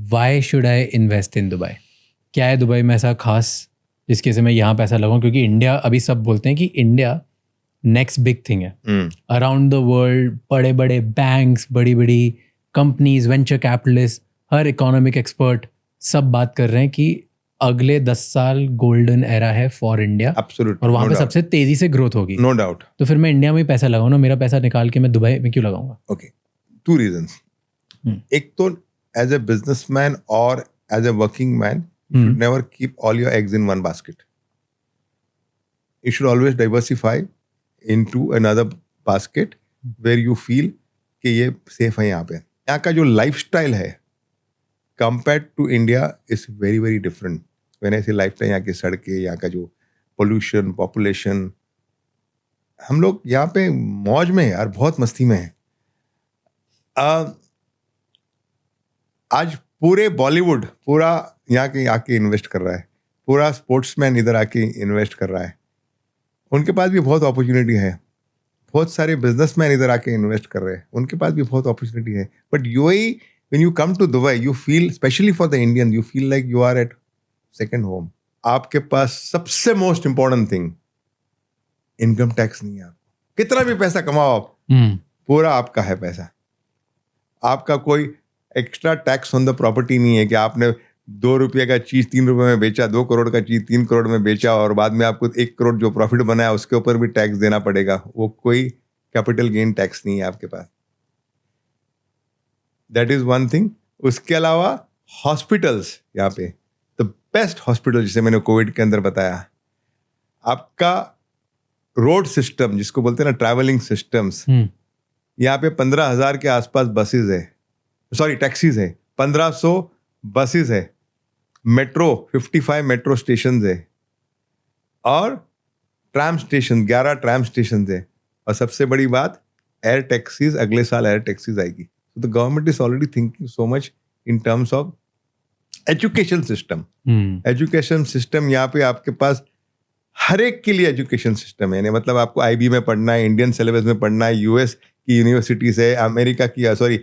Why should I invest in Dubai? क्या है Dubai में ऐसा खास जिसके से मैं यहाँ पैसा लगाऊं? क्योंकि इंडिया, अभी सब बोलते हैं कि इंडिया नेक्स्ट बिग थिंग है अराउंड द वर्ल्ड। बड़े बड़े बैंक्स, बड़ी बड़ी कंपनीज, वेंचर कैपिटलिस्ट, हर इकोनॉमिक एक्सपर्ट सब बात कर रहे हैं कि अगले 10 साल गोल्डन एरा है फॉर इंडिया। एब्सोल्युटली। और वहाँ पे सबसे तेजी से ग्रोथ होगी। No doubt. तो फिर मैं इंडिया में ही पैसा लगाऊं ना, मेरा पैसा निकाल के मैं दुबई में क्यों लगाऊंगा? Okay, 2 reasons. एक तो एज ए बिजनेसमैन और as a working man, you should never keep all your eggs in one basket. You should always diversify into another basket where you feel कि ये सेफ है। यहाँ का जो लाइफस्टाइल है compared to India is very very different. मैंने ऐसे lifestyle, यहाँ की सड़कें, यहाँ का जो पोल्यूशन, पॉपुलेशन, हम लोग यहाँ पे मौज में यार, बहुत मस्ती में है। आज पूरे बॉलीवुड पूरा यहाँ के आके इन्वेस्ट कर रहा है, पूरा स्पोर्ट्समैन इधर आके इन्वेस्ट कर रहा है। उनके पास भी बहुत अपॉर्चुनिटी है, बहुत सारे बिजनेसमैन इधर आके इन्वेस्ट कर रहे हैं, उनके पास भी बहुत अपॉर्चुनिटी है। But UAE, when you come to Dubai, you feel, specially for the Indian, you feel like you are at second home. आपके पास सबसे most important thing, income tax नहीं है। आपको कितना भी पैसा कमाओ आप, पूरा आपका है पैसा। आपका कोई extra tax on the property नहीं है कि आपने 2 रुपये का चीज़ 3 रुपये में बेचा, 2 करोड़ का चीज़ 3 करोड़ में बेचा और बाद में आपको 1 करोड़ जो प्रॉफिट बनाया उसके ऊपर भी टैक्स देना पड़ेगा। वो कोई कैपिटल गेन टैक्स नहीं है आपके पास। That is one thing. उसके अलावा हॉस्पिटल्स, यहाँ पे द बेस्ट हॉस्पिटल, जिसे मैंने कोविड के अंदर बताया, आपका रोड सिस्टम जिसको बोलते हैं ना, ट्रैवलिंग सिस्टम्स, यहाँ पे 15,000 के आसपास बसेज है, सॉरी टैक्सीज है, 1500 बसेज है, मेट्रो 55 मेट्रो स्टेशन है, और ट्राम स्टेशन 11 ट्राम स्टेशन है। और सबसे बड़ी बात, एयर टैक्सीज, अगले साल एयर टैक्सीज आएगी। तो the government is already thinking so much in terms of education system. Education system यहाँ पे आपके पास हर एक के लिए एजुकेशन सिस्टम है। यानी मतलब आपको आईबी में पढ़ना है, इंडियन सिलेबस में पढ़ना है, यूएस की यूनिवर्सिटीज़ है, अमेरिका की, सॉरी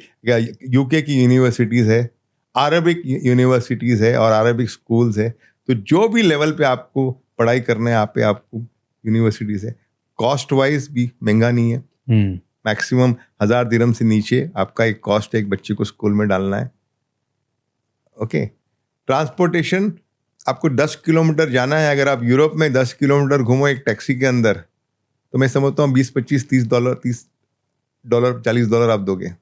यूके की यूनिवर्सिटीज़ है, अरबिक यूनिवर्सिटीज़ है और अरबिक स्कूल्स है। तो जो भी लेवल पे आपको पढ़ाई करना है, यहाँ पे आपको यूनिवर्सिटीज़ है। कॉस्ट वाइज भी महंगा नहीं है। मैक्सिमम 1000 दिरहम से नीचे आपका एक कॉस्ट है एक बच्चे को स्कूल में डालना है। ओके, ट्रांसपोर्टेशन, आपको 10 किलोमीटर जाना है, अगर आप यूरोप में 10 किलोमीटर घूमो एक टैक्सी के अंदर, तो मैं समझता हूँ 20, 25, $30, $40 आप दोगे।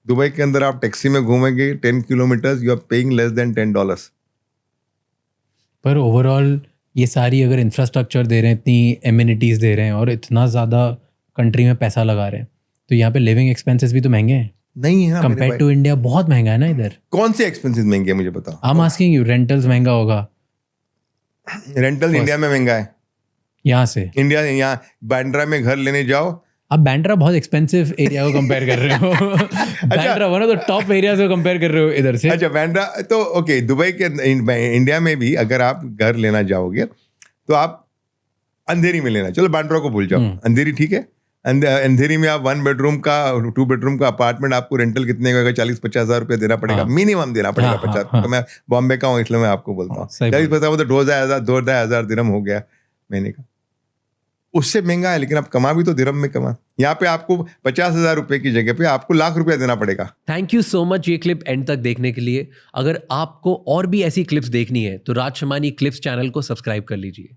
दुबई के अंदर आप टैक्सी में घूमेंगे 10 kilometre, you are paying less than $10। पर ओवरऑल ये सारी अगर इंफ्रास्ट्रक्चर दे रहे हैं, इतनी एमिनिटीज़ दे रहे हैं और इतना ज़्यादा कंट्री में पैसा लगा रहे हैं, तो यहाँ पे लिविंग एक्सपेंसेस भी तो महंगे हैं। नहीं है कंपेयर टू इंडिया बहुत महंगा है ना इधर। कौन से एक्सपेंसेस महंगे हैं मुझे बताओ। I am asking you, rentals महंगा होगा? रेंटल इंडिया में महंगा है। यहाँ से इंडिया, यहाँ बांद्रा में घर लेने जाओ, आप बांद्रा बहुत एक्सपेंसिव एरिया को कंपेयर कर रहे हो। Bandra one of the top areas को कंपेयर कर रहे हो इधर से। अच्छा, बांद्रा तो ओके, दुबई के इंडिया में भी अगर आप घर लेना जाओगे तो आप अंधेरी में लेना, चलो बांद्रा को भूल जाओ, अंधेरी ठीक है। अंधेरी में आप 1 बेडरूम का 2 बेडरूम का अपार्टमेंट आपको रेंटल कितने का, 40-50 हज़ार रुपये देना पड़ेगा, मिनिमम देना पड़ेगा। 50 तो मैं बॉम्बे का हूँ इसलिए मैं आपको बोलता हूँ 40-50 तो 2,000 दिरहम हो गया महीने का। उससे महंगा है, लेकिन आप कमा भी तो दिरहम में कमा। यहाँ पे आपको 50,000 रुपए की जगह पे आपको ₹1,00,000 देना पड़ेगा। थैंक यू सो मच ये क्लिप एंड तक देखने के लिए। अगर आपको और भी ऐसी क्लिप्स देखनी है तो राज शमानी क्लिप्स चैनल को सब्सक्राइब कर लीजिए।